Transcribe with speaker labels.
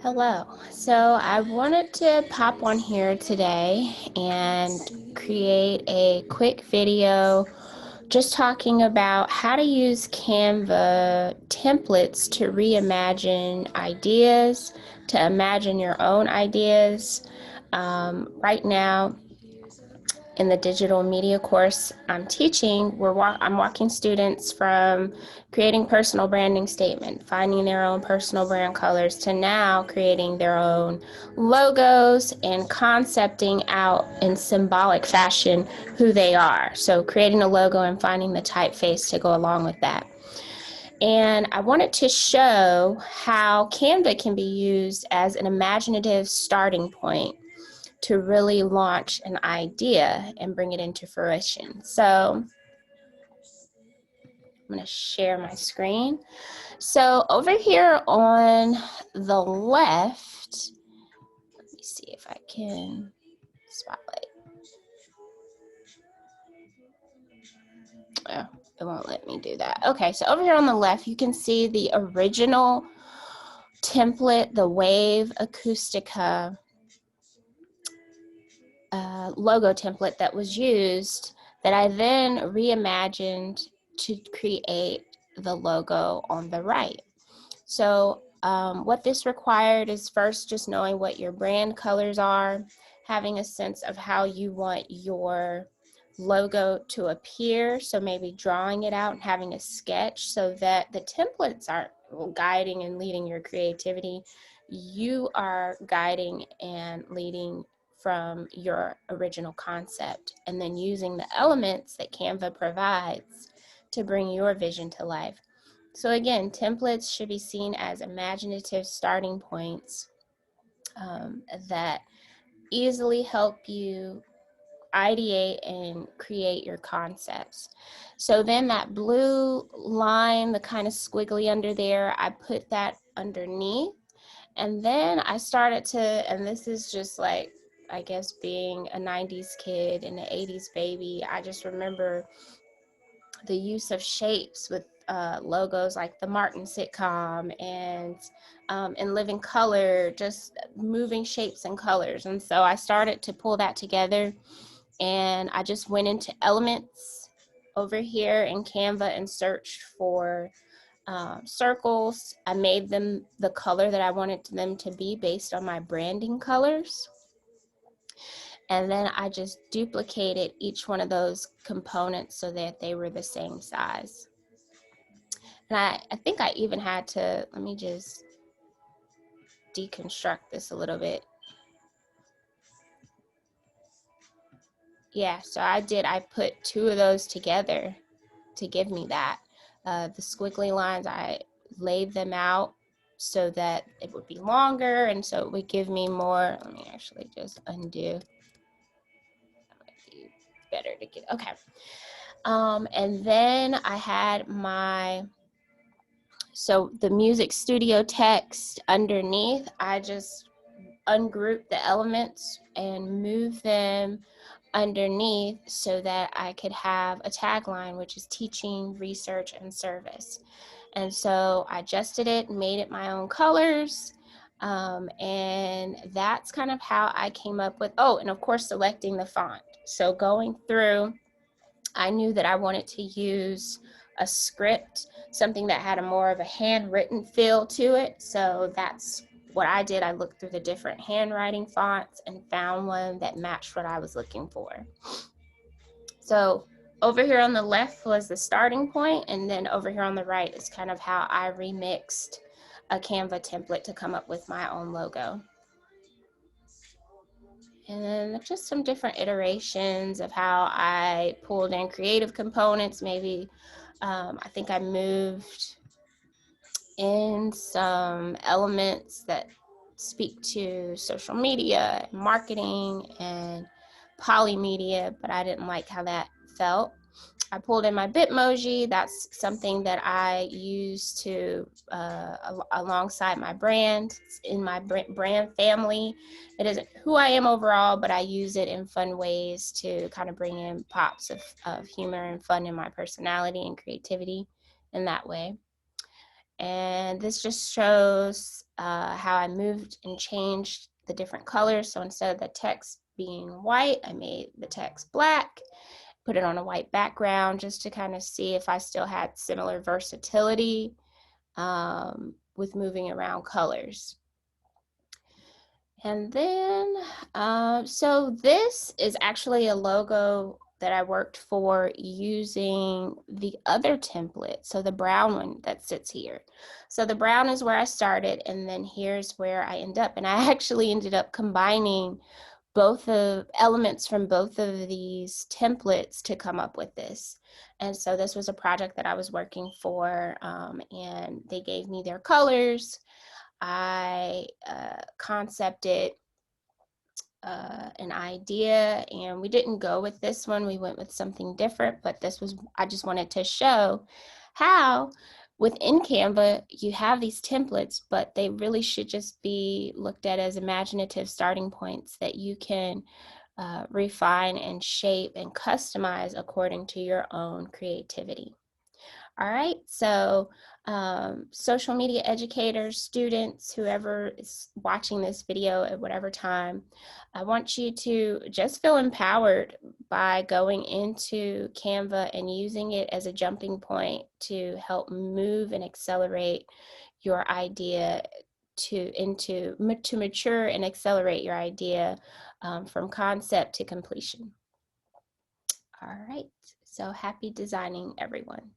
Speaker 1: Hello. So I wanted to pop on here today and create a quick video just talking about how to use Canva templates to reimagine ideas, to imagine your own ideas. Right now, in the digital media course I'm teaching, I'm walking students from creating personal branding statement, finding their own personal brand colors, to now creating their own logos and concepting out in symbolic fashion who they are. So creating a logo and finding the typeface to go along with that. And I wanted to show how Canva can be used as an imaginative starting point to really launch an idea and bring it into fruition. So I'm going to share my screen. So over here on the left, let me see if I can spotlight. Oh, it won't let me do that. Okay, so over here on the left, you can see the original template, the Wave Acoustica logo template that was used, that I then reimagined to create the logo on the right. So what this required is first just knowing what your brand colors are, having a sense of how you want your logo to appear, so maybe drawing it out and having a sketch so that the templates aren't guiding and leading your creativity. You are guiding and leading from your original concept, and then using the elements that Canva provides to bring your vision to life. So again, templates should be seen as imaginative starting points that easily help you ideate and create your concepts. So then that blue line, the kind of squiggly under there, I put that underneath. And then I started to, and this is just like, I guess being a 90s kid and an 80s baby, I just remember the use of shapes with logos like the Martin sitcom and in Living Color, just moving shapes and colors. And so I started to pull that together, and I just went into elements over here in Canva and searched for circles. I made them the color that I wanted them to be based on my branding colors. And then I just duplicated each one of those components so that they were the same size. And I think I even had to, let me just deconstruct this a little bit. Yeah, so I put two of those together to give me that. The squiggly lines, I laid them out so that it would be longer, and so it would give me more. Let me actually just undo. That might be better to get, okay. And then I had so the music studio text underneath, I just ungrouped the elements and moved them underneath so that I could have a tagline, which is teaching, research, and service. And so I adjusted it, made it my own colors, and that's kind of how I came up with, oh, and of course selecting the font. So going through, I knew that I wanted to use a script, something that had a more of a handwritten feel to it. So that's what I did. I looked through the different handwriting fonts and found one that matched what I was looking for. So over here on the left was the starting point, and then over here on the right is kind of how I remixed a Canva template to come up with my own logo. And then just some different iterations of how I pulled in creative components. Maybe I think I moved in some elements that speak to social media, marketing, and polymedia, but I didn't like how that felt. I pulled in my Bitmoji. That's something that I use to alongside my brand. It's in my brand family. It isn't who I am overall, but I use it in fun ways to kind of bring in pops of humor and fun in my personality and creativity in that way. And this just shows how I moved and changed the different colors. So instead of the text being white, I made the text black, put it on a white background just to kind of see if I still had similar versatility with moving around colors. And then, so this is actually a logo that I worked for using the other template. So the brown one that sits here. So the brown is where I started, and then here's where I end up. And I actually ended up combining both of elements from both of these templates to come up with this. And so this was a project that I was working for, and they gave me their colors. I concepted an idea, and we didn't go with this one. We went with something different, but this was, I just wanted to show how within Canva you have these templates, but they really should just be looked at as imaginative starting points that you can refine and shape and customize according to your own creativity. All right, so social media educators, students, whoever is watching this video at whatever time, I want you to just feel empowered by going into Canva and using it as a jumping point to help move and accelerate your idea to mature and accelerate your idea from concept to completion. All right, so happy designing, everyone.